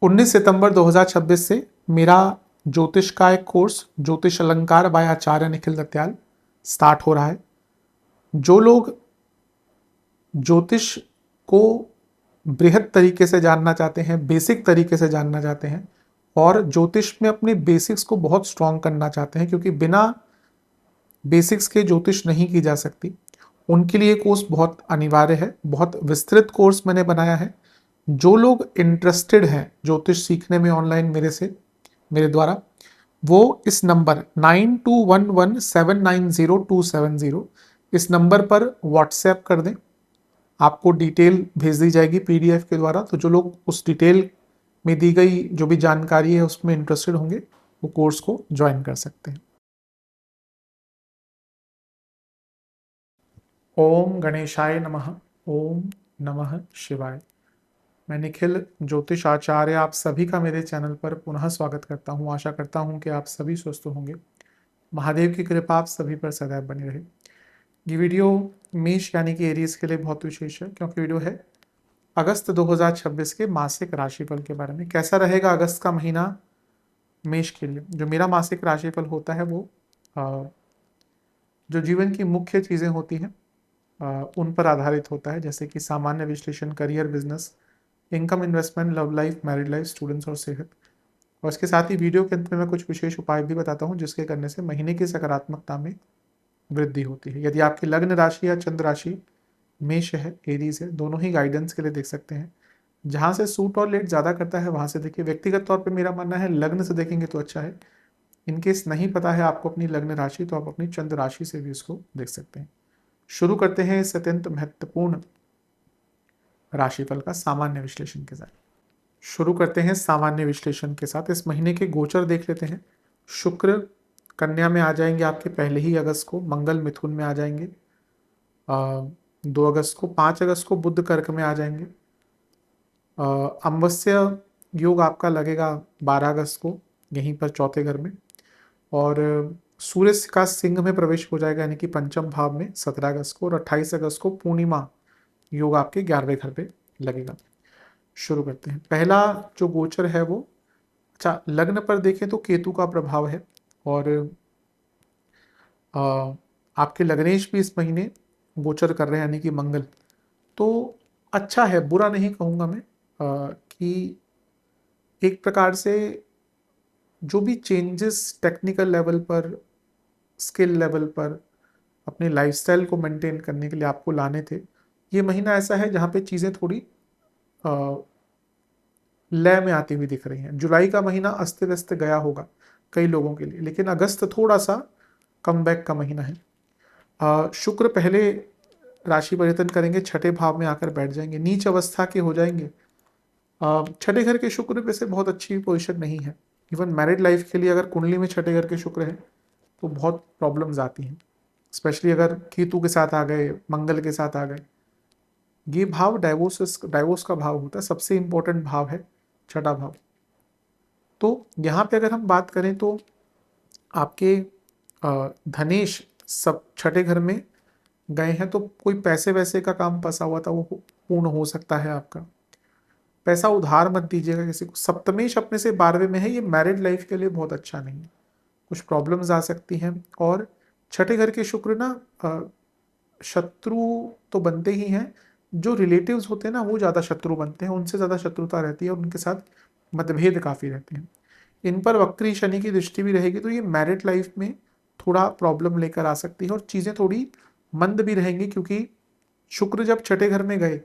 19 सितंबर 2026 से मेरा ज्योतिष का एक कोर्स ज्योतिष अलंकार बाय आचार्य निखिल दत्याल स्टार्ट हो रहा है। जो लोग ज्योतिष को बृहद तरीके से जानना चाहते हैं, बेसिक तरीके से जानना चाहते हैं और ज्योतिष में अपने बेसिक्स को बहुत स्ट्रॉन्ग करना चाहते हैं, क्योंकि बिना बेसिक्स के ज्योतिष नहीं की जा सकती, उनके लिए कोर्स बहुत अनिवार्य है। बहुत विस्तृत कोर्स मैंने बनाया है। जो लोग इंटरेस्टेड हैं ज्योतिष सीखने में ऑनलाइन मेरे द्वारा, वो इस नंबर 9211790270 इस नंबर पर व्हाट्सएप कर दें। आपको डिटेल भेज दी जाएगी पीडीएफ के द्वारा। तो जो लोग उस डिटेल में दी गई जो भी जानकारी है उसमें इंटरेस्टेड होंगे, वो कोर्स को ज्वाइन कर सकते हैं। ओम गणेशाय नमः। ओम नमः शिवाय। मैं निखिल ज्योतिष आचार्य आप सभी का मेरे चैनल पर पुनः स्वागत करता हूं। आशा करता हूं कि आप सभी स्वस्थ होंगे। महादेव की कृपा आप सभी पर सदैव बनी रहे। ये वीडियो मेष यानी कि एरीज के लिए बहुत विशेष है, क्योंकि वीडियो है अगस्त 2026 के मासिक राशिफल के बारे में। कैसा रहेगा अगस्त का महीना मेष के लिए। जो मेरा मासिक राशिफल होता है वो जो जीवन की मुख्य चीज़ें होती हैं उन पर आधारित होता है, जैसे कि सामान्य विश्लेषण, career, business, income, investment, love life, married life, students और सेहत। और इसके साथ ही वीडियो के अंत में मैं कुछ विशेष उपाय भी बताता हूँ जिसके करने से महीने की सकारात्मकता में वृद्धि होती है। यदि आपकी लग्न राशि या चंद्र राशि मेष है, एरीज है, दोनों ही गाइडेंस के लिए देख सकते हैं। जहाँ से सूट और लेट ज़्यादा करता है वहाँ से देखिए। व्यक्तिगत तौर पे मेरा मानना है लग्न से देखेंगे तो अच्छा है। इनकेस नहीं पता है आपको अपनी लग्न राशि, तो आप अपनी चंद्र राशि से भी इसको देख सकते हैं। शुरू करते हैं इस अत्यंत महत्वपूर्ण राशिफल का सामान्य विश्लेषण के साथ। शुरू करते हैं सामान्य विश्लेषण के साथ। इस महीने के गोचर देख लेते हैं। शुक्र कन्या में आ जाएंगे आपके पहले ही अगस्त को। मंगल मिथुन में आ जाएंगे 2 अगस्त को। 5 अगस्त को बुध कर्क में आ जाएंगे। अमावस्या योग आपका लगेगा 12 अगस्त को यहीं पर चौथे घर में। और सूर्य का सिंह में प्रवेश हो जाएगा यानी कि पंचम भाव में 17 अगस्त को। और 28 अगस्त को पूर्णिमा योग आपके 11वें घर पे लगेगा। शुरू करते हैं। पहला जो गोचर है वो, अच्छा लग्न पर देखें तो केतु का प्रभाव है। और आपके लग्नेश भी इस महीने गोचर कर रहे हैं यानी कि मंगल। तो अच्छा है, बुरा नहीं कहूँगा मैं कि एक प्रकार से जो भी चेंजेस टेक्निकल लेवल पर, स्किल लेवल पर, अपने लाइफस्टाइल को मेंटेन करने के लिए आपको लाने थे, ये महीना ऐसा है जहाँ पे चीज़ें थोड़ी लय में आती हुई दिख रही हैं। जुलाई का महीना अस्त व्यस्त गया होगा कई लोगों के लिए, लेकिन अगस्त थोड़ा सा कम बैक का महीना है। शुक्र पहले राशि परिवर्तन करेंगे, छठे भाव में आकर बैठ जाएंगे, नीच अवस्था के हो जाएंगे। छठे घर के शुक्र वैसे बहुत अच्छी पोजीशन नहीं है। इवन मैरिड लाइफ के लिए अगर कुंडली में छठे घर के शुक्र है तो बहुत प्रॉब्लम्स आती हैं, स्पेशली अगर केतु के साथ आ गए, मंगल के साथ आ गए। ये भाव डाइवोर्स का भाव होता है। सबसे इंपॉर्टेंट भाव है छठा भाव। तो यहाँ पे अगर हम बात करें तो आपके धनेश सब छठे घर में गए हैं, तो कोई पैसे वैसे का काम फंसा हुआ था वो पूर्ण हो सकता है आपका। पैसा उधार मत दीजिएगा किसी को। सप्तमेश अपने से 12वें में है, ये मैरिड लाइफ के लिए बहुत अच्छा नहीं है, कुछ प्रॉब्लम्स आ सकती हैं। और छठे घर के शुक्र ना शत्रु तो बनते ही हैं, जो रिलेटिव्स होते हैं ना वो ज़्यादा शत्रु बनते हैं, उनसे ज़्यादा शत्रुता रहती है और उनके साथ मतभेद काफ़ी रहते हैं। इन पर वक्री शनि की दृष्टि भी रहेगी, तो ये मैरिड लाइफ में थोड़ा प्रॉब्लम लेकर आ सकती है और चीज़ें थोड़ी मंद भी रहेंगी, क्योंकि शुक्र जब छठे घर में गए,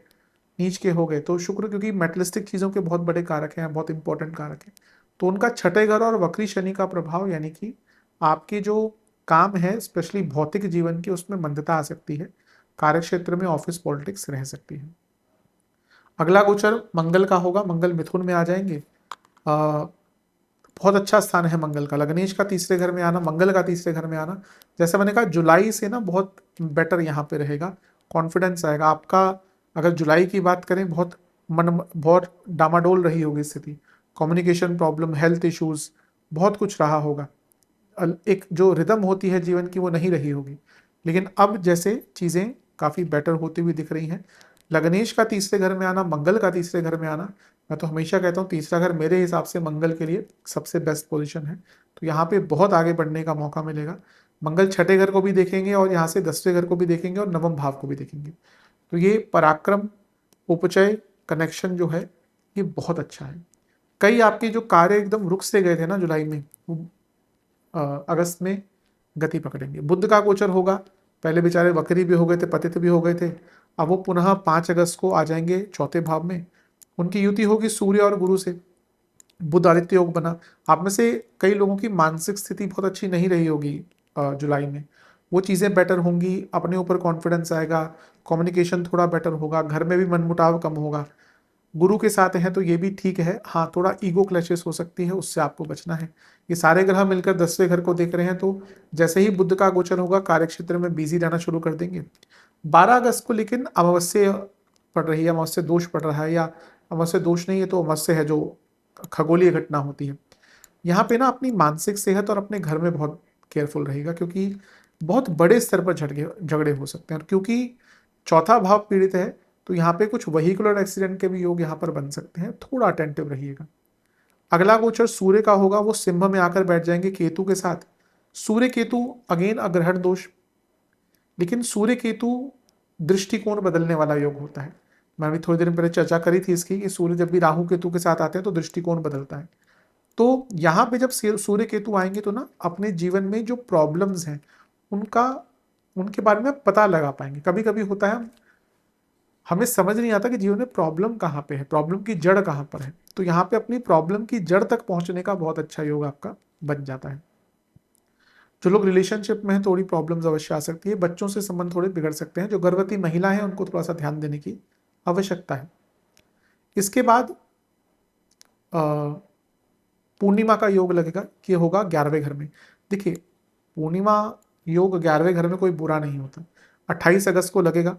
नीच के हो गए, तो शुक्र क्योंकि मेटलिस्टिक चीज़ों के बहुत बड़े कारक हैं, बहुत इंपॉर्टेंट कारक हैं, तो उनका छठे घर और वक्री शनि का प्रभाव यानी कि आपके जो काम है स्पेशली भौतिक जीवन की, उसमें मंदता आ सकती है। कार्य क्षेत्र में ऑफिस पॉलिटिक्स रह सकती है। अगला गोचर मंगल का होगा। मंगल मिथुन में आ जाएंगे। बहुत अच्छा स्थान है मंगल का। लग्नेश का तीसरे घर में आना, मंगल का तीसरे घर में आना, जैसा मैंने कहा जुलाई से ना बहुत बेटर यहाँ पे रहेगा, कॉन्फिडेंस आएगा आपका। अगर जुलाई की बात करें, बहुत डामाडोल रही होगी स्थिति, कम्युनिकेशन प्रॉब्लम, हेल्थ इश्यूज, बहुत कुछ रहा होगा। एक जो रिदम होती है जीवन की वो नहीं रही होगी, लेकिन अब जैसे चीज़ें काफ़ी बेटर होती हुई दिख रही हैं। लग्नेश का तीसरे घर में आना, मंगल का तीसरे घर में आना, मैं तो हमेशा कहता हूँ तीसरा घर मेरे हिसाब से मंगल के लिए सबसे बेस्ट पोजीशन है। तो यहाँ पे बहुत आगे बढ़ने का मौका मिलेगा। मंगल छठे घर को भी देखेंगे और यहाँ से 10वें घर को भी देखेंगे और नवम भाव को भी देखेंगे। तो ये पराक्रम उपचय कनेक्शन जो है ये बहुत अच्छा है। कई आपके जो कार्य एकदम रुक से गए थे ना जुलाई में, वो अगस्त में गति पकड़ेंगे। बुध का गोचर होगा, पहले बेचारे वक्री भी हो गए थे, पतित भी हो गए थे, अब वो पुनः 5 अगस्त को आ जाएंगे चौथे भाव में। उनकी युति होगी सूर्य और गुरु से, बुध आदित्य योग बना। आप में से कई लोगों की मानसिक स्थिति बहुत अच्छी नहीं रही होगी जुलाई में, वो चीज़ें बेटर होंगी, अपने ऊपर कॉन्फिडेंस आएगा, कम्युनिकेशन थोड़ा बेटर होगा, घर में भी मनमुटाव कम होगा। गुरु के साथ है तो ये भी ठीक है। हाँ, थोड़ा ईगो क्लैशेस हो सकती है, उससे आपको बचना है। ये सारे ग्रह मिलकर 10वें घर को देख रहे हैं, तो जैसे ही बुध का गोचर होगा कार्यक्षेत्र में बिजी रहना शुरू कर देंगे। 12 अगस्त को लेकिन अमावस्या पड़ रही है, अमावस्या दोष पड़ रहा है, या अमावस्या दोष नहीं है तो अमावस्या है जो खगोलीय घटना होती है। यहाँ पे ना अपनी मानसिक सेहत और अपने घर में बहुत केयरफुल रहेगा, क्योंकि बहुत बड़े स्तर पर झगड़े हो सकते हैं। और क्योंकि चौथा भाव पीड़ित है तो यहाँ पे कुछ वहीकुलर एक्सीडेंट के भी योग यहाँ पर बन सकते हैं, थोड़ा अटेंटिव रहिएगा। अगला गोचर सूर्य का होगा, वो सिंह में आकर बैठ जाएंगे केतु के साथ। सूर्य केतु अगेन अग्रहण दोष, लेकिन सूर्य केतु दृष्टिकोण बदलने वाला योग होता है। मैं अभी थोड़ी देर पहले चर्चा करी थी इसकी कि सूर्य जब भी राहु केतु के साथ आते हैं तो दृष्टिकोण बदलता है। तो यहाँ पे जब सूर्य केतु आएंगे तो ना अपने जीवन में जो प्रॉब्लम्स हैं उनका उनके बारे में पता लगा पाएंगे। कभी कभी होता है हमें समझ नहीं आता कि जीवन में प्रॉब्लम कहाँ पे है, प्रॉब्लम की जड़ कहाँ पर है। तो यहाँ पे अपनी प्रॉब्लम की जड़ तक पहुंचने का बहुत अच्छा योग आपका बन जाता है। जो लोग रिलेशनशिप में हैं थोड़ी प्रॉब्लम्स अवश्य आ सकती है, बच्चों से संबंध थोड़े बिगड़ सकते हैं। जो गर्भवती महिला है उनको थोड़ा सा ध्यान देने की आवश्यकता है। इसके बाद पूर्णिमा का योग लगेगा कि होगा 11वें घर में। देखिए, पूर्णिमा योग 11वें घर में कोई बुरा नहीं होता। 28 अगस्त को लगेगा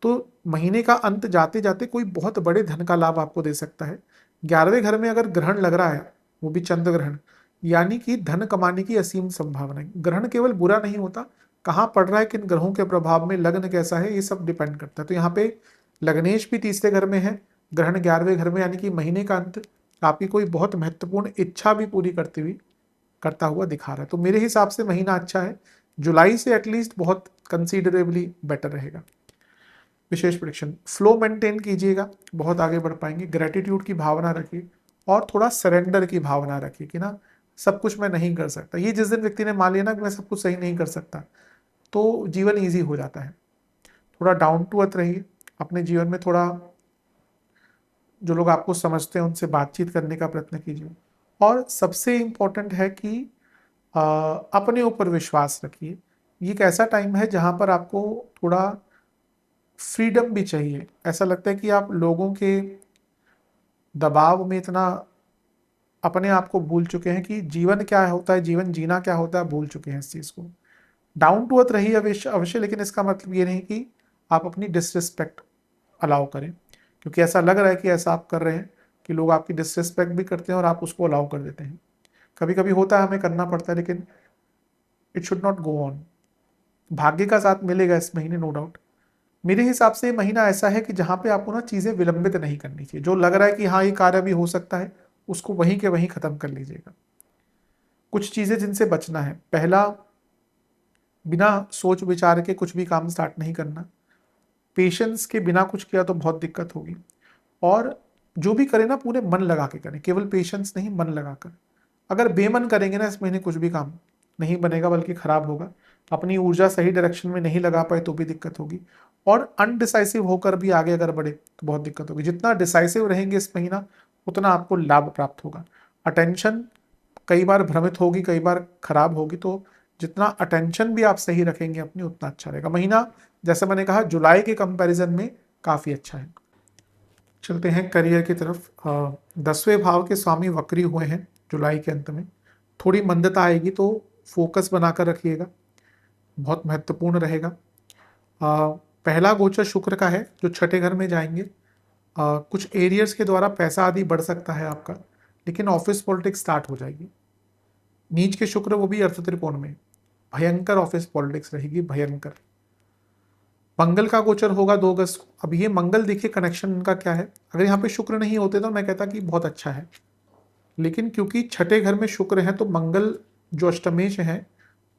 तो महीने का अंत जाते जाते कोई बहुत बड़े धन का लाभ आपको दे सकता है। 11वें घर में अगर ग्रहण लग रहा है, वो भी चंद्र ग्रहण, यानी कि धन कमाने की असीम संभावना है। ग्रहण केवल बुरा नहीं होता, कहाँ पड़ रहा है, किन ग्रहों के प्रभाव में, लग्न कैसा है, ये सब डिपेंड करता है। तो यहाँ पे लग्नेश भी तीसरे घर में है, ग्रहण 11वें घर में, यानी कि महीने का अंत आपकी कोई बहुत महत्वपूर्ण इच्छा भी पूरी करता हुआ दिखा रहा है। तो मेरे हिसाब से महीना अच्छा है, जुलाई से एटलीस्ट बहुत कंसीडरेबली बेटर रहेगा। विशेष प्रेडिक्शन, फ्लो मेंटेन कीजिएगा, बहुत आगे बढ़ पाएंगे। ग्रेटिट्यूड की भावना रखिए और थोड़ा सरेंडर की भावना रखिए कि ना सब कुछ मैं नहीं कर सकता। ये जिस दिन व्यक्ति ने मान लिया ना कि मैं सब कुछ सही नहीं कर सकता, तो जीवन ईजी हो जाता है। थोड़ा डाउन टू अर्थ रहिए, अपने जीवन में थोड़ा जो लोग आपको समझते हैं उनसे बातचीत करने का प्रयत्न कीजिए। और सबसे इम्पोर्टेंट है कि अपने ऊपर विश्वास रखिए। ये एक ऐसा टाइम है जहाँ पर आपको थोड़ा फ्रीडम भी चाहिए। ऐसा लगता है कि आप लोगों के दबाव में इतना अपने आप को भूल चुके हैं कि जीवन क्या होता है, जीवन जीना क्या होता है, भूल चुके हैं इस चीज़ को। डाउन टू अर्थ रहिए अवश्य अवश्य, लेकिन इसका मतलब ये नहीं कि आप अपनी डिसरिस्पेक्ट अलाउ करें, क्योंकि ऐसा लग रहा है कि ऐसा आप कर रहे हैं कि लोग आपकी डिसरिस्पेक्ट भी करते हैं और आप उसको अलाउ कर देते हैं। कभी कभी होता है, हमें करना पड़ता है, लेकिन it should not go on. भाग्य का साथ मिलेगा इस महीने, नो डाउट। मेरे हिसाब से ये महीना ऐसा है कि जहाँ पे आपको ना चीज़ें विलंबित नहीं करनी चाहिए। जो लग रहा है कि हाँ ये कार्य भी हो सकता है, उसको वहीं के वहीं खत्म कर लीजिएगा। कुछ चीज़ें जिनसे बचना है, पहला, बिना सोच विचार के कुछ भी काम स्टार्ट नहीं करना। पेशेंस के बिना कुछ किया तो बहुत दिक्कत होगी। और जो भी करें ना पूरे मन लगा के करें, केवल पेशेंस नहीं, मन लगा कर। अगर बेमन करेंगे ना इस महीने कुछ भी काम नहीं बनेगा, बल्कि खराब होगा। अपनी ऊर्जा सही डायरेक्शन में नहीं लगा पाए तो भी दिक्कत होगी। और अनडिसाइसिव होकर भी आगे अगर बढ़े तो बहुत दिक्कत होगी। जितना डिसाइसिव रहेंगे इस महीना उतना आपको लाभ प्राप्त होगा। अटेंशन कई बार भ्रमित होगी, कई बार खराब होगी, तो जितना अटेंशन भी आप सही रखेंगे अपनी, उतना अच्छा रहेगा। महीना जैसे मैंने कहा जुलाई के कंपैरिजन में काफ़ी अच्छा है। चलते हैं करियर की तरफ। 10वें भाव के स्वामी वक्री हुए हैं जुलाई के अंत में। थोड़ी मंदता आएगी तो फोकस बनाकर रखिएगा, बहुत महत्वपूर्ण रहेगा। पहला गोचर शुक्र का है जो छठे घर में जाएंगे। कुछ एरियर्स के द्वारा पैसा आदि बढ़ सकता है आपका, लेकिन ऑफिस पॉलिटिक्स स्टार्ट हो जाएगी। नीच के शुक्र, वो भी अर्थ त्रिकोण में, भयंकर ऑफिस पॉलिटिक्स रहेगी, भयंकर। मंगल का गोचर होगा 2 अगस्त को। अब ये मंगल देखिए कनेक्शन उनका क्या है, अगर यहाँ पे शुक्र नहीं होते तो मैं कहता कि बहुत अच्छा है, लेकिन क्योंकि छठे घर में शुक्र है तो मंगल जो अष्टमेश है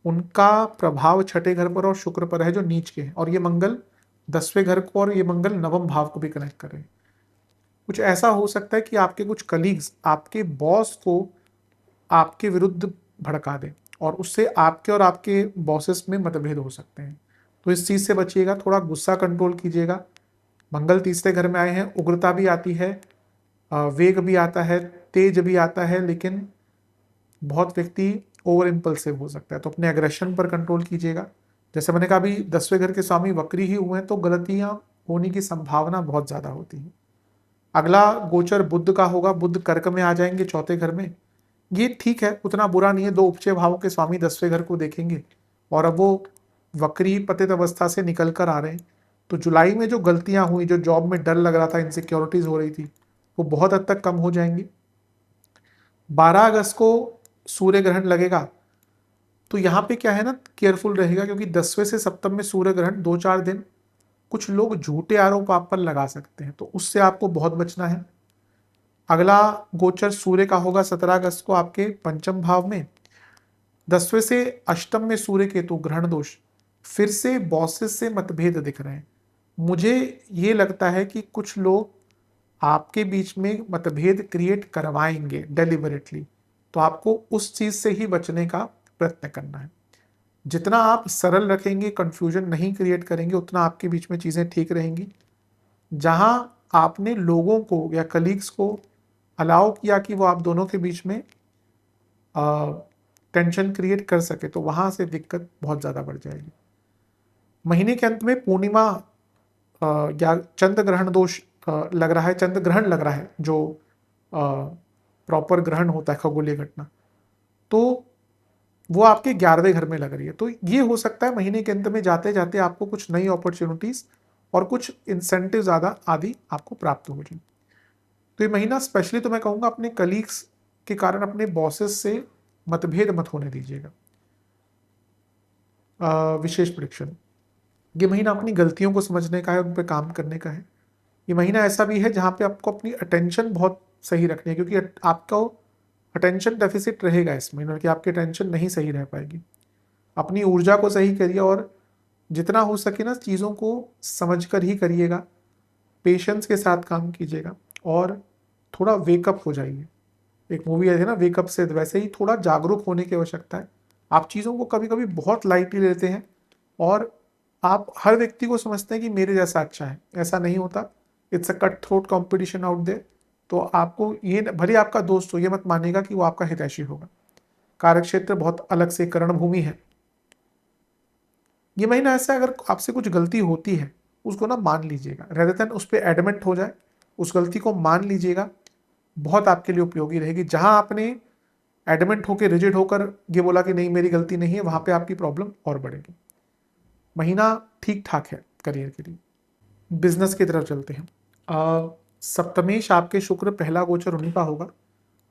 उनका प्रभाव छठे घर पर और शुक्र पर है जो नीच के हैं, और ये मंगल 10वें घर को और ये मंगल नवम भाव को भी कनेक्ट कर रहे हैं। कुछ ऐसा हो सकता है कि आपके कुछ कलीग्स आपके बॉस को आपके विरुद्ध भड़का दें और उससे आपके और आपके बॉसेस में मतभेद हो सकते हैं, तो इस चीज़ से बचिएगा, थोड़ा गुस्सा कंट्रोल कीजिएगा। मंगल तीसरे घर में आए हैं, उग्रता भी आती है, वेग भी आता है, तेज भी आता है, लेकिन बहुत व्यक्ति ओवर इम्पल्सिव हो सकता है, तो अपने एग्रेशन पर कंट्रोल कीजिएगा। जैसे मैंने कहा अभी 10वें घर के स्वामी वक्री ही हुए हैं तो गलतियां होने की संभावना बहुत ज़्यादा होती है। अगला गोचर बुध का होगा, बुध कर्क में आ जाएंगे चौथे घर में, ये ठीक है, उतना बुरा नहीं है, 2 उपचय भावों के स्वामी 10वें घर को देखेंगे और अब वो वक्री पतित अवस्था से निकल कर आ रहे हैं, तो जुलाई में जो गलतियां हुई, जो जॉब में डर लग रहा था, इनसिक्योरिटीज हो रही थी, वो बहुत हद तक कम हो जाएंगी। 12 अगस्त को सूर्य ग्रहण लगेगा, तो यहाँ पे क्या है ना, केयरफुल रहेगा, क्योंकि 10वें से सप्तम में सूर्य ग्रहण 2-4 दिन कुछ लोग झूठे आरोप आप पर लगा सकते हैं, तो उससे आपको बहुत बचना है। अगला गोचर सूर्य का होगा 17 अगस्त को आपके पंचम भाव में, 10वें से अष्टम में सूर्य केतु ग्रहण दोष, फिर से बॉसेस से मतभेद दिख रहे हैं। मुझे ये लगता है कि कुछ लोग आपके बीच में मतभेद क्रिएट करवाएंगे डेलिबरेटली, तो आपको उस चीज से ही बचने का प्रयत्न करना है। जितना आप सरल रखेंगे, कंफ्यूजन नहीं क्रिएट करेंगे, उतना आपके बीच में चीजें ठीक रहेंगी। जहां आपने लोगों को या कलीग्स को अलाउ किया कि वो आप दोनों के बीच में टेंशन क्रिएट कर सके, तो वहां से दिक्कत बहुत ज़्यादा बढ़ जाएगी। महीने के अंत में पूर्णिमा या चंद्र ग्रहण दोष लग रहा है, चंद्र ग्रहण लग रहा है, जो प्रॉपर ग्रहण होता है खगोलीय घटना, तो वो आपके 11वें घर में लग रही है, तो ये हो सकता है महीने के अंत में जाते जाते आपको कुछ नई अपॉर्चुनिटीज और कुछ इंसेंटिव ज़्यादा आदि आपको प्राप्त हो जाए। तो ये महीना स्पेशली तो मैं कहूँगा अपने कलीग्स के कारण अपने बॉसेस से मतभेद मत होने दीजिएगा। विशेष प्रेडिक्शन, ये महीना अपनी गलतियों को समझने का है, उन पर काम करने का है। ये महीना ऐसा भी है जहाँ पे आपको अपनी अटेंशन बहुत सही रखनी है, क्योंकि आपका अटेंशन डेफिसिट रहेगा इस महीने, कि आपकी अटेंशन नहीं सही रह पाएगी। अपनी ऊर्जा को सही करिए और जितना हो सके ना चीज़ों को समझ कर ही करिएगा, पेशेंस के साथ काम कीजिएगा और थोड़ा वेकअप हो जाइए। एक मूवी आई थी ना वेकअप से, वैसे ही थोड़ा जागरूक होने की आवश्यकता है। आप चीज़ों को कभी कभी बहुत लाइटली लेते हैं और आप हर व्यक्ति को समझते हैं कि मेरे जैसा अच्छा है, ऐसा नहीं होता। It's a cut throat competition out there. तो आपको ये भले आपका दोस्त हो, ये मत मानेगा कि वो आपका हितैषी होगा। कार्यक्षेत्र बहुत अलग से कर्णभूमि है। ये महीना ऐसा, अगर आपसे कुछ गलती होती है उसको ना मान लीजिएगा, रेदर देन उस पर एडमिट हो जाए, उस गलती को मान लीजिएगा, बहुत आपके लिए उपयोगी रहेगी। जहां आपने एडमिट होकर रिजिड होकर ये बोला कि नहीं मेरी गलती नहीं है, वहां पे आपकी प्रॉब्लम और बढ़ेगी। महीना ठीक ठाक है करियर के लिए। बिजनेस की तरफ चलते हैं। सप्तमेश आपके शुक्र पहला गोचर उन्हीं का होगा,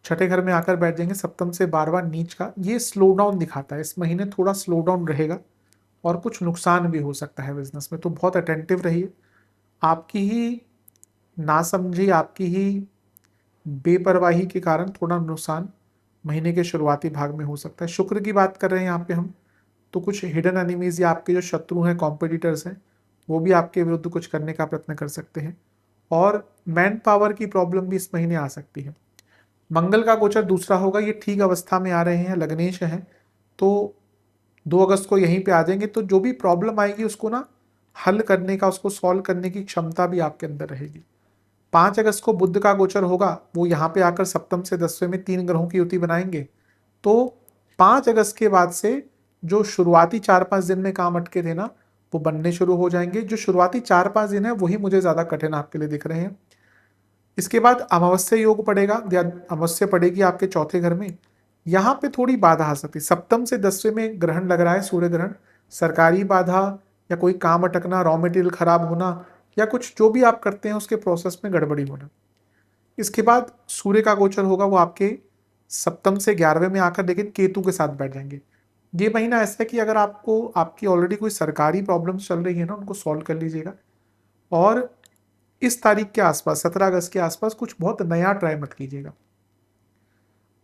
छठे घर में आकर बैठ जाएंगे, सप्तम से 12वां नीच का, ये स्लो डाउन दिखाता है। इस महीने थोड़ा स्लो डाउन रहेगा और कुछ नुकसान भी हो सकता है बिजनेस में, तो बहुत अटेंटिव रहिए। आपकी ही नासमझी, आपकी ही बेपरवाही के कारण थोड़ा नुकसान महीने के शुरुआती भाग में हो सकता है। शुक्र की बात कर रहे हैं यहाँ पे हम, तो कुछ हिडन एनिमीज या आपके जो शत्रु हैं, कॉम्पिटिटर्स हैं, वो भी आपके विरुद्ध कुछ करने का प्रयत्न कर सकते हैं और मैन पावर की प्रॉब्लम भी इस महीने आ सकती है। मंगल का गोचर दूसरा होगा, ये ठीक अवस्था में आ रहे हैं, लग्नेश हैं, तो 2 अगस्त को यहीं पे आ जाएंगे, तो जो भी प्रॉब्लम आएगी उसको ना हल करने का, उसको सॉल्व करने की क्षमता भी आपके अंदर रहेगी। 5 अगस्त को बुध का गोचर होगा, वो यहाँ पे आकर सप्तम से 10वें में 3 ग्रहों की युति बनाएंगे, तो 5 अगस्त के बाद से जो शुरुआती 4-5 दिन में काम अटके थे ना, वो बनने शुरू हो जाएंगे। जो शुरुआती 4-5 दिन है वही मुझे ज़्यादा कठिन आपके लिए दिख रहे हैं। इसके बाद अमावस्या योग पड़ेगा, या अमावस्या पड़ेगी आपके चौथे घर में, यहाँ पे थोड़ी बाधा आ सकती है। सप्तम से 10वें में ग्रहण लग रहा है, सूर्य ग्रहण, सरकारी बाधा या कोई काम अटकना, रॉ मटेरियल खराब होना, या कुछ जो भी आप करते हैं उसके प्रोसेस में गड़बड़ी होना। इसके बाद सूर्य का गोचर होगा, वो आपके सप्तम से 11वें में आकर लेकिन केतु के साथ बैठ जाएंगे। ये महीना ऐसा है कि अगर आपको आपकी ऑलरेडी कोई सरकारी प्रॉब्लम्स चल रही है ना, उनको सॉल्व कर लीजिएगा। और इस तारीख के आसपास, 17 अगस्त के आसपास, कुछ बहुत नया ट्राई मत कीजिएगा।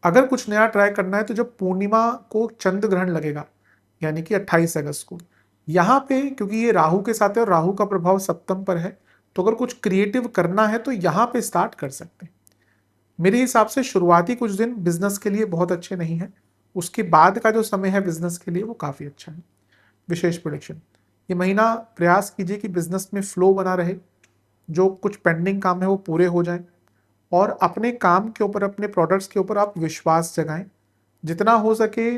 अगर कुछ नया ट्राई करना है तो जब पूर्णिमा को चंद्र ग्रहण लगेगा, यानी कि 28 अगस्त को, यहाँ पे क्योंकि ये राहु के साथ है और राहु का प्रभाव सप्तम पर है, तो अगर कुछ क्रिएटिव करना है तो यहाँ पे स्टार्ट कर सकते हैं। मेरे हिसाब से शुरुआती कुछ दिन बिजनेस के लिए बहुत अच्छे नहीं है, उसके बाद का जो समय है बिजनेस के लिए वो काफ़ी अच्छा है। विशेष प्रोडिक्शन, ये महीना प्रयास कीजिए कि बिजनेस में फ्लो बना रहे, जो कुछ पेंडिंग काम है वो पूरे हो जाएं, और अपने काम के ऊपर, अपने प्रोडक्ट्स के ऊपर आप विश्वास जगाएं। जितना हो सके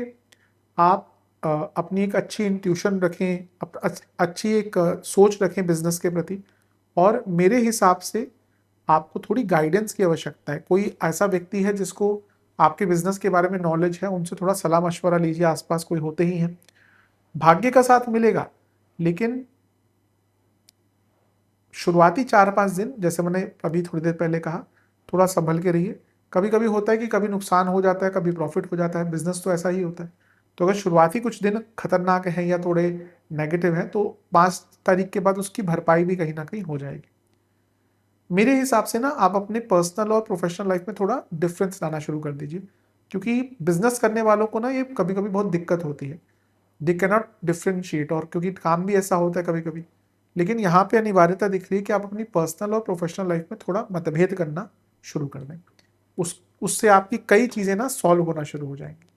आप अपनी एक अच्छी इंट्यूशन रखें, अच्छी एक सोच रखें बिजनेस के प्रति। और मेरे हिसाब से आपको थोड़ी गाइडेंस की आवश्यकता है। कोई ऐसा व्यक्ति है जिसको आपके बिजनेस के बारे में नॉलेज है, उनसे थोड़ा सलाह मशवरा लीजिए, आसपास कोई होते ही हैं। भाग्य का साथ मिलेगा, लेकिन शुरुआती 4-5 दिन, जैसे मैंने अभी थोड़ी देर पहले कहा, थोड़ा संभल के रहिए। कभी कभी होता है कि कभी नुकसान हो जाता है, कभी प्रॉफिट हो जाता है, बिजनेस तो ऐसा ही होता है। तो अगर शुरुआती कुछ दिन खतरनाक हैं या थोड़े नेगेटिव हैं, तो 5 तारीख के बाद उसकी भरपाई भी कहीं ना कहीं हो जाएगी। मेरे हिसाब से ना आप अपने पर्सनल और प्रोफेशनल लाइफ में थोड़ा डिफरेंस लाना शुरू कर दीजिए, क्योंकि बिजनेस करने वालों को ना ये कभी कभी बहुत दिक्कत होती है। दे कैन नॉट डिफ्रेंशिएट, और क्योंकि काम भी ऐसा होता है कभी कभी। लेकिन यहाँ पे अनिवार्यता दिख रही है कि आप अपनी पर्सनल और प्रोफेशनल लाइफ में थोड़ा मतभेद करना शुरू कर दें। उससे आपकी कई चीज़ें ना सॉल्व होना शुरू हो जाएंगी।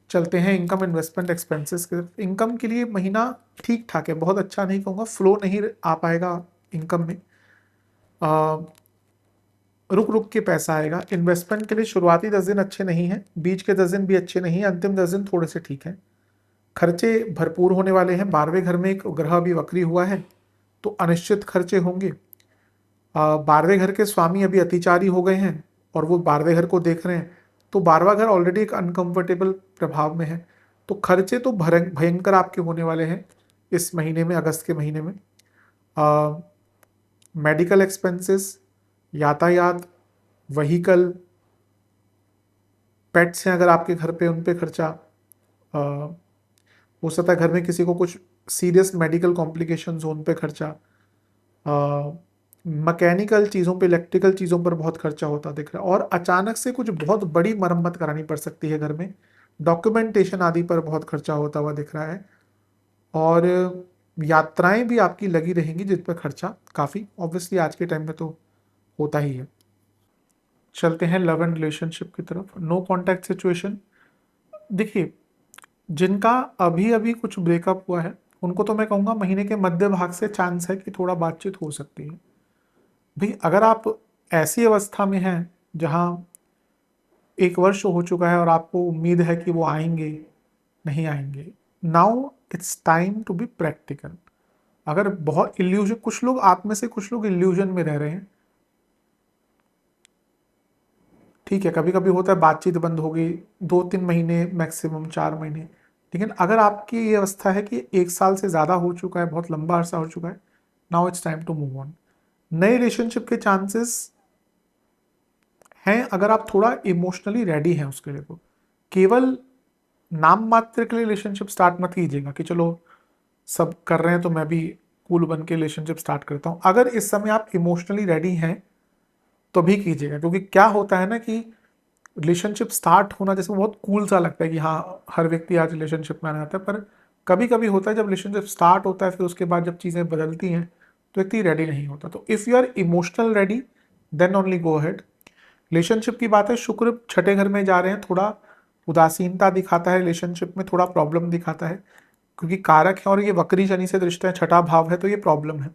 चलते हैं इनकम इन्वेस्टमेंट एक्सपेंसेस के। इनकम के लिए महीना ठीक ठाक है, बहुत अच्छा नहीं कहूँगा, फ्लो नहीं आ पाएगा इनकम में। रुक रुक के पैसा आएगा। इन्वेस्टमेंट के लिए शुरुआती 10 दिन अच्छे नहीं हैं, बीच के 10 दिन भी अच्छे नहीं हैं, अंतिम 10 दिन थोड़े से ठीक हैं। खर्चे भरपूर होने वाले हैं। 12वें घर में एक ग्रह अभी वक्री हुआ है, तो अनिश्चित खर्चे होंगे। 12वें घर के स्वामी अभी अतिचारी हो गए हैं और वो 12वें घर को देख रहे हैं, तो 12वां घर ऑलरेडी एक अनकंफर्टेबल प्रभाव में है। तो खर्चे तो भयंकर आपके होने वाले हैं इस महीने में, अगस्त के महीने में। मेडिकल एक्सपेंसेस, यातायात, वहीकल, पेट्स हैं अगर आपके घर पे, उन पे खर्चा। हो सकता है घर में किसी को कुछ सीरियस मेडिकल कॉम्प्लिकेशंस हो, उन पे खर्चा। मैकेनिकल चीज़ों पे, इलेक्ट्रिकल चीज़ों पर बहुत खर्चा होता दिख रहा है। और अचानक से कुछ बहुत बड़ी मरम्मत करानी पड़ सकती है घर में, डॉक्यूमेंटेशन आदि पर बहुत खर्चा होता हुआ दिख रहा है। और यात्राएं भी आपकी लगी रहेंगी जिस पर खर्चा काफ़ी ऑब्वियसली आज के टाइम में तो होता ही है। चलते हैं लव एंड रिलेशनशिप की तरफ। No contact situation. देखिए, जिनका अभी अभी कुछ ब्रेकअप हुआ है, उनको तो मैं कहूँगा महीने के मध्य भाग से चांस है कि थोड़ा बातचीत हो सकती है। भाई अगर आप ऐसी अवस्था में हैं जहाँ 1 वर्ष हो चुका है और आपको उम्मीद है कि वो आएंगे, नहीं आएंगे, now it's time to be practical. अगर बहुत इल्यूजन, कुछ लोग आप में से कुछ लोग इल्यूजन में रह रहे हैं, ठीक है, कभी कभी होता है बातचीत बंद हो गई, 2-3 महीने, मैक्सिमम 4 महीने। लेकिन अगर आपकी ये अवस्था है कि 1 साल से ज़्यादा हो चुका है, बहुत लंबा अरसा हो चुका है, now it's time to move on. नए रिलेशनशिप के चांसेस हैं अगर आप थोड़ा इमोशनली रेडी हैं उसके लिए। तो केवल नाम मात्र के लिए रिलेशनशिप स्टार्ट मत कीजिएगा कि चलो सब कर रहे हैं तो मैं भी कूल बन के रिलेशनशिप स्टार्ट करता हूँ। अगर इस समय आप इमोशनली रेडी हैं तो भी कीजिएगा, क्योंकि क्या होता है ना कि रिलेशनशिप स्टार्ट होना जैसे बहुत कूल सा लगता है कि हाँ हर व्यक्ति आज रिलेशनशिप में आना चाहता है, पर कभी कभी होता है जब रिलेशनशिप स्टार्ट होता है फिर उसके बाद जब चीज़ें बदलती हैं तो व्यक्ति रेडी नहीं होता। तो if you are emotional ready then only go ahead. Relationship की बात है, शुक्र 6ठे घर में जा रहे हैं, थोड़ा उदासीनता दिखाता है, रिलेशनशिप में थोड़ा प्रॉब्लम दिखाता है, क्योंकि कारक है और ये वक्री शनि से दृष्ट है, 6ठा भाव है, तो ये प्रॉब्लम है।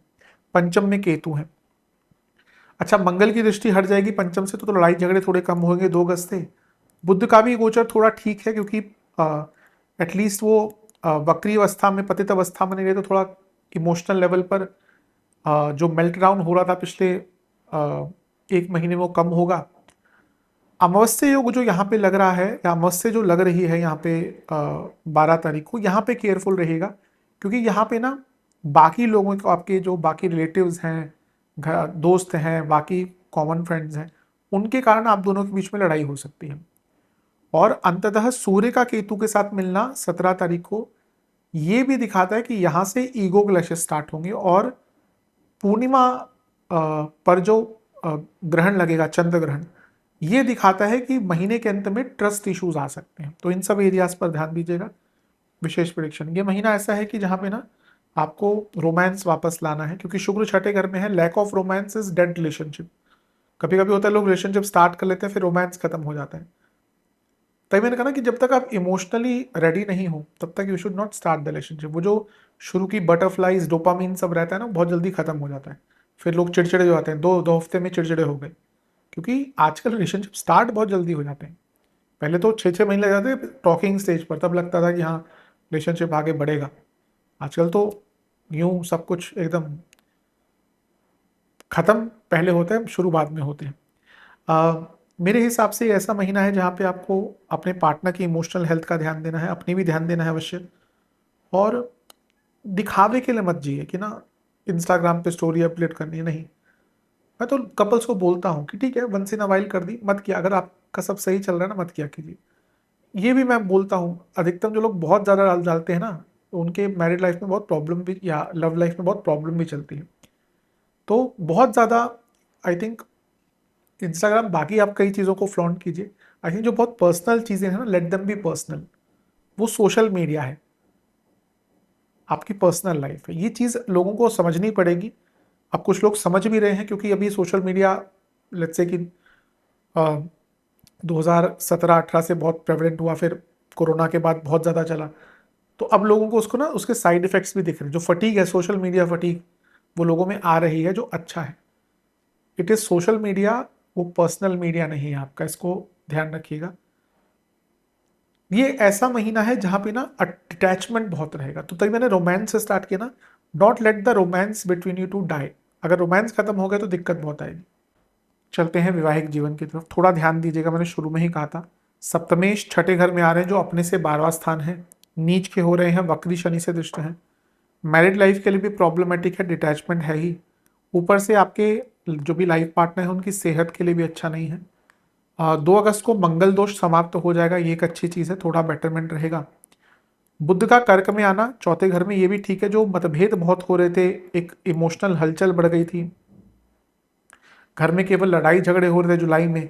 पंचम में केतु है। अच्छा, मंगल की दृष्टि हट जाएगी पंचम से तो लड़ाई झगड़े थोड़े कम होंगे 2 अगस्त से। बुध का भी गोचर थोड़ा ठीक है, क्योंकि एटलीस्ट वो वक्री अवस्था में, पतित अवस्था में नहीं रहे, तो थोड़ा इमोशनल लेवल पर जो मेल्ट डाउन हो रहा था पिछले 1 महीने में वो कम होगा। अमावस्या योग जो यहाँ पे लग रहा है, या अमावस्या जो लग रही है यहाँ पे 12 तारीख को, यहाँ पे केयरफुल रहेगा, क्योंकि यहाँ पे ना बाकी लोगों को, आपके जो बाकी रिलेटिव्स हैं, दोस्त हैं, बाकी कॉमन फ्रेंड्स हैं, उनके कारण आप दोनों के बीच में लड़ाई हो सकती है। और अंततः सूर्य का केतु के साथ मिलना 17 तारीख को ये भी दिखाता है कि यहां से ईगो क्लैशेस स्टार्ट होंगे, और पूर्णिमा पर जो ग्रहण लगेगा, चंद्र ग्रहण, ये दिखाता है कि महीने के अंत में ट्रस्ट इश्यूज आ सकते हैं। तो इन सब एरियाज पर ध्यान दीजिएगा। विशेष प्रेडिक्शन, ये महीना ऐसा है कि जहां पे ना आपको रोमांस वापस लाना है, क्योंकि शुक्र छठे घर में है। Lack of romance is dead relationship. कभी कभी होता है लोग रिलेशनशिप स्टार्ट कर लेते हैं फिर रोमांस खत्म हो जाता है। तभी मैंने कहा ना कि जब तक आप इमोशनली रेडी नहीं हो तब तक you should not start the relationship. वो जो शुरू की बटरफ्लाईज, डोपामीन सब रहता है ना, बहुत जल्दी खत्म हो जाता है। फिर लोग चिड़चिड़े हो जाते हैं, दो दो हफ्ते में चिड़चिड़े हो गए, क्योंकि आजकल रिलेशनशिप स्टार्ट बहुत जल्दी हो जाते हैं। पहले तो 6-6 महीने लग जाते थे टॉकिंग स्टेज पर, तब लगता था कि हाँ रिलेशनशिप आगे बढ़ेगा। आजकल तो यूं सब कुछ एकदम खत्म पहले होता है, शुरू बाद में होते हैं। मेरे हिसाब से ऐसा महीना है जहाँ पे आपको अपने पार्टनर की इमोशनल हेल्थ का ध्यान देना है, अपनी भी ध्यान देना है अवश्य। और दिखावे के लिए मत जिए कि ना इंस्टाग्राम पे स्टोरी अपडेट करनी है, नहीं। मैं तो कपल्स को बोलता हूँ कि ठीक है, वंस इन अ वाइल कर दी, मत किया। अगर आपका सब सही चल रहा है ना, मत किया कीजिए। ये भी मैं बोलता हूँ, अधिकतम जो लोग बहुत ज़्यादा डालते हैं ना, तो उनके मैरिड लाइफ में बहुत प्रॉब्लम भी, या लव लाइफ में बहुत प्रॉब्लम भी चलती है। तो बहुत ज़्यादा आई थिंक इंस्टाग्राम, बाकी आप कई चीज़ों को फ्लॉन्ट कीजिए। आई थिंक जो बहुत पर्सनल चीज़ें हैं ना, लेट देम बी पर्सनल। वो सोशल मीडिया है, आपकी पर्सनल लाइफ है। ये चीज़ लोगों को समझनी पड़ेगी। अब कुछ लोग समझ भी रहे हैं, क्योंकि अभी सोशल मीडिया लेट्स से कि 2017-18 से बहुत प्रेवलेंट हुआ, फिर कोरोना के बाद बहुत ज़्यादा चला। तो अब लोगों को उसको ना उसके साइड इफेक्ट्स भी दिख रहे हैं। जो फटीग है, सोशल मीडिया फटीग, वो लोगों में आ रही है, जो अच्छा है। इट इज़ सोशल मीडिया, वो पर्सनल मीडिया नहीं है आपका, इसको ध्यान रखिएगा। ये ऐसा महीना है जहां पे ना अटैचमेंट बहुत रहेगा। तो तभी मैंने रोमांस से स्टार्ट किया ना, don't let the romance between you two die. अगर रोमांस खत्म हो गया तो दिक्कत बहुत आएगी। चलते हैं वैवाहिक जीवन की तरफ, थोड़ा ध्यान दीजिएगा। मैंने शुरू में ही कहा था, सप्तमेश छठे घर में आ रहे हैं, जो अपने से 12वां स्थान है, नीच के हो रहे हैं, वक्री शनि से दृष्ट हैं। मैरिड लाइफ के लिए भी प्रॉब्लमेटिक है, डिटैचमेंट है ही। ऊपर से आपके जो भी लाइफ पार्टनर है उनकी सेहत के लिए भी अच्छा नहीं है। 2 अगस्त को मंगल दोष समाप्त हो जाएगा, ये एक अच्छी चीज़ है, थोड़ा बेटरमेंट रहेगा। बुध का कर्क में आना चौथे घर में, ये भी ठीक है। जो मतभेद बहुत हो रहे थे, एक इमोशनल हलचल बढ़ गई थी, घर में केवल लड़ाई झगड़े हो रहे थे जुलाई में,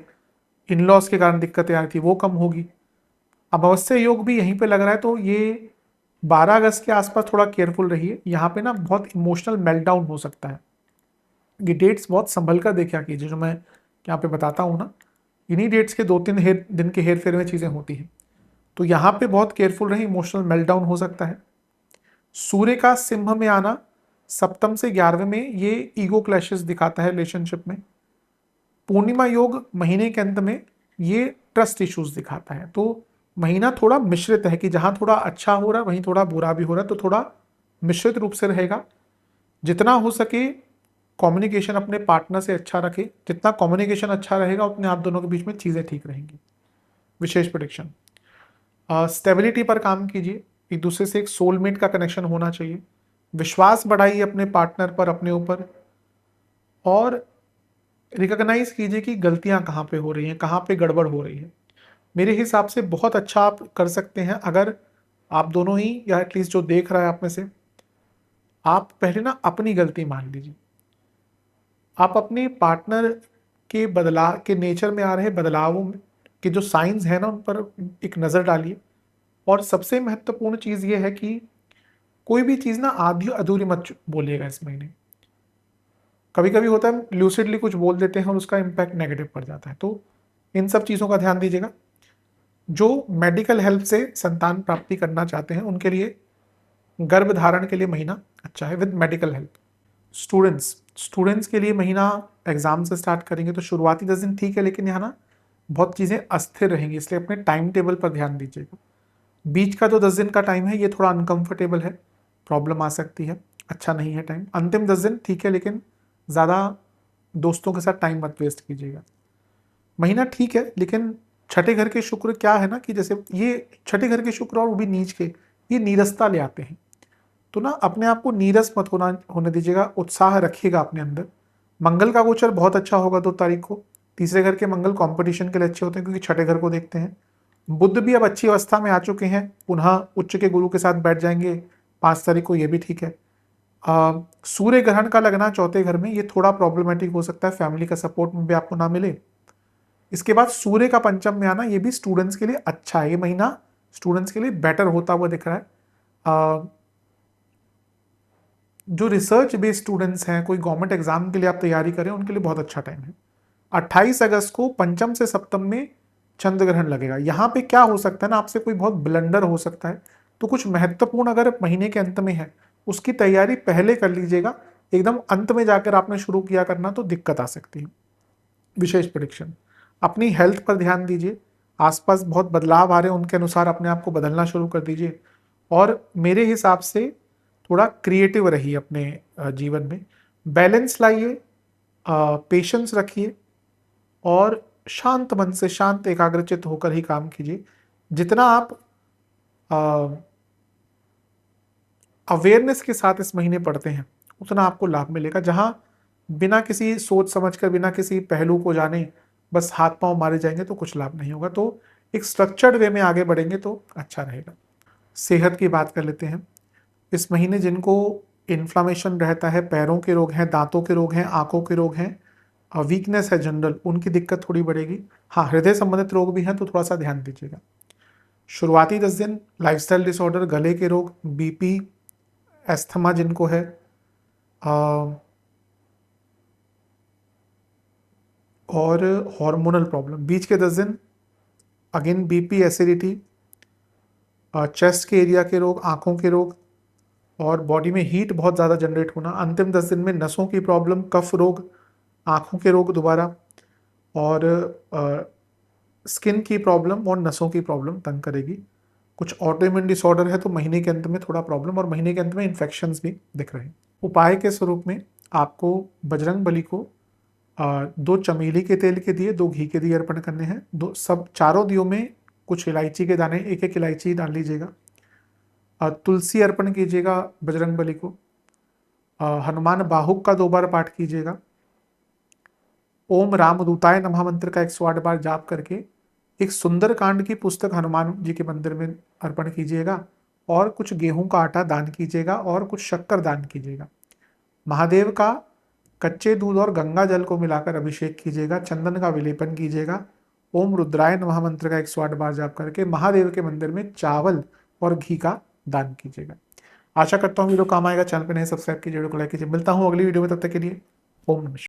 इन लॉज के कारण दिक्कतें आ रही थी, वो कम होगी। अमावस्या योग भी यहीं पे लग रहा है, तो ये 12 अगस्त के आसपास थोड़ा केयरफुल रहिए। यहाँ पे ना बहुत इमोशनल मेल्टडाउन हो सकता है। ये डेट्स बहुत संभल कर देखा कीजिए, जो मैं यहाँ पे बताता हूँ ना, इन्हीं डेट्स के 2-3 दिन के हेर फेर में चीज़ें होती हैं। तो यहाँ पे बहुत केयरफुल रहें, इमोशनल मेल्टडाउन हो सकता है। सूर्य का सिंह में आना सप्तम से 11वें में, ये ईगो क्लैशेस दिखाता है रिलेशनशिप में। पूर्णिमा योग महीने के अंत में, ये ट्रस्ट इश्यूज दिखाता है। तो महीना थोड़ा मिश्रित है, कि जहां थोड़ा अच्छा हो रहा है वहीं थोड़ा बुरा भी हो रहा है, तो थोड़ा मिश्रित रूप से रहेगा। जितना हो सके कम्युनिकेशन अपने पार्टनर से अच्छा रखें। जितना कम्युनिकेशन अच्छा रहेगा उतने आप दोनों के बीच में चीज़ें ठीक रहेंगी। विशेष प्रेडिक्शन, स्टेबिलिटी पर काम कीजिए। एक दूसरे से एक सोलमेट का कनेक्शन होना चाहिए। विश्वास बढ़ाइए अपने पार्टनर पर, अपने ऊपर। और रिकॉग्नाइज कीजिए कि गलतियां कहाँ पे हो रही हैं, कहाँ पे गड़बड़ हो रही है। मेरे हिसाब से बहुत अच्छा आप कर सकते हैं अगर आप दोनों ही, या एटलीस्ट जो देख रहा है आप में से, आप पहले ना अपनी गलती मान लीजिए। आप अपने पार्टनर के बदलाव के नेचर में आ रहे बदलावों के जो साइंस हैं ना, उन पर एक नज़र डालिए। और सबसे महत्वपूर्ण चीज़ ये है कि कोई भी चीज़ ना आधी अधूरी मत बोलिएगा इस महीने। कभी कभी होता है ल्यूसिडली कुछ बोल देते हैं और उसका इम्पैक्ट नेगेटिव पड़ जाता है। तो इन सब चीज़ों का ध्यान दीजिएगा। जो मेडिकल हेल्प से संतान प्राप्ति करना चाहते हैं उनके लिए गर्भ धारण के लिए महीना अच्छा है विद मेडिकल हेल्प। स्टूडेंट्स के लिए महीना एग्जाम से स्टार्ट करेंगे तो शुरुआती 10 दिन ठीक है, लेकिन यहाँ ना बहुत चीज़ें अस्थिर रहेंगी, इसलिए अपने टाइम टेबल पर ध्यान दीजिएगा। बीच का जो 10 दिन का टाइम है ये थोड़ा अनकंफर्टेबल है, प्रॉब्लम आ सकती है, अच्छा नहीं है टाइम। अंतिम 10 दिन ठीक है, लेकिन ज़्यादा दोस्तों के साथ टाइम मत वेस्ट कीजिएगा। महीना ठीक है, लेकिन छठे घर के शुक्र क्या है ना, कि जैसे ये छठे घर के शुक्र और वो भी नीच के, ये नीरसता ले आते हैं। तो ना अपने आप को नीरस मत होने दीजिएगा, उत्साह रखिएगा अपने अंदर। मंगल का गोचर बहुत अच्छा होगा 2 तारीख को। तीसरे घर के मंगल कंपटीशन के लिए अच्छे होते हैं, क्योंकि छठे घर को देखते हैं। बुध भी अब अच्छी अवस्था में आ चुके हैं, पुनः उच्च के गुरु के साथ बैठ जाएंगे 5 तारीख को, ये भी ठीक है। सूर्य ग्रहण का लगना चौथे घर में, ये थोड़ा प्रॉब्लमेटिक हो सकता है, फैमिली का सपोर्ट में भी आपको ना मिले। इसके बाद सूर्य का पंचम में आना, ये भी स्टूडेंट्स के लिए अच्छा है, ये महीना स्टूडेंट्स के लिए बेटर होता हुआ दिख रहा है। जो रिसर्च बेस्ड स्टूडेंट्स हैं, कोई गवर्नमेंट एग्जाम के लिए आप तैयारी करें, उनके लिए बहुत अच्छा टाइम है। 28 अगस्त को पंचम से सप्तम में चंद्र ग्रहण लगेगा। यहाँ पे क्या हो सकता है ना, आपसे कोई बहुत ब्लंडर हो सकता है, तो कुछ महत्वपूर्ण अगर महीने के अंत में है, उसकी तैयारी पहले कर लीजिएगा। एकदम अंत में जाकर आपने शुरू किया करना तो दिक्कत आ सकती है। विशेष प्रेडिक्शन, अपनी हेल्थ पर ध्यान दीजिए, आसपास बहुत बदलाव आ रहे हैं, उनके अनुसार अपने आप को बदलना शुरू कर दीजिए। और मेरे हिसाब से थोड़ा क्रिएटिव रहिए अपने जीवन में, बैलेंस लाइए, पेशेंस रखिए और शांत मन से, शांत एकाग्रचित होकर ही काम कीजिए। जितना आप अवेयरनेस के साथ इस महीने पढ़ते हैं, उतना आपको लाभ मिलेगा। जहां बिना किसी सोच समझकर, बिना किसी पहलू को जाने बस हाथ पांव मारे जाएंगे तो कुछ लाभ नहीं होगा। तो एक स्ट्रक्चर्ड वे में आगे बढ़ेंगे तो अच्छा रहेगा। सेहत की बात कर लेते हैं। इस महीने जिनको इन्फ्लामेशन रहता है, पैरों के रोग हैं, दांतों के रोग हैं, आंखों के रोग हैं, वीकनेस है जनरल, उनकी दिक्कत थोड़ी बढ़ेगी। हाँ, हृदय संबंधित रोग भी हैं तो थोड़ा सा ध्यान दीजिएगा। शुरुआती 10 दिन लाइफस्टाइल डिसऑर्डर, गले के रोग, बीपी, एस्थमा जिनको है, और हार्मोनल प्रॉब्लम। बीच के 10 दिन अगेन बीपी, एसिडिटी, चेस्ट के एरिया के रोग, आंखों के रोग और बॉडी में हीट बहुत ज़्यादा जनरेट होना। अंतिम 10 दिन में नसों की प्रॉब्लम, कफ रोग, आंखों के रोग दोबारा, और स्किन की प्रॉब्लम और नसों की प्रॉब्लम तंग करेगी। कुछ ऑटोइम्यून डिसऑर्डर है तो महीने के अंत में थोड़ा प्रॉब्लम, और महीने के अंत में इन्फेक्शंस भी दिख रहे हैं। उपाय के स्वरूप में आपको बजरंग बली को 2 चमेली के तेल के दिए, 2 घी के दिए अर्पण करने हैं। चारों दियों में कुछ इलायची के दाने, एक एक इलायची डाल लीजिएगा। तुलसी अर्पण कीजिएगा बजरंग बली को। हनुमान बाहुक का 2 बार पाठ कीजिएगा। ओम रामदूताय नमः मंत्र का 108 बार जाप करके एक सुंदर कांड की पुस्तक हनुमान जी के मंदिर में अर्पण कीजिएगा। और कुछ गेहूं का आटा दान कीजिएगा और कुछ शक्कर दान कीजिएगा। महादेव का कच्चे दूध और गंगा जल को मिलाकर अभिषेक कीजिएगा। चंदन का विलेपन कीजिएगा। ओम रुद्राय नमः मंत्र का 108 बार जाप करके महादेव के मंदिर में चावल और घी का दान कीजिएगा। आशा करता हूँ वीडियो काम आएगा। चैनल पर नहीं सब्सक्राइब कीजिए, वीडियो को लाइक कीजिए। मिलता हूँ अगली वीडियो में, तब तक के लिए ओम नमः शिवाय।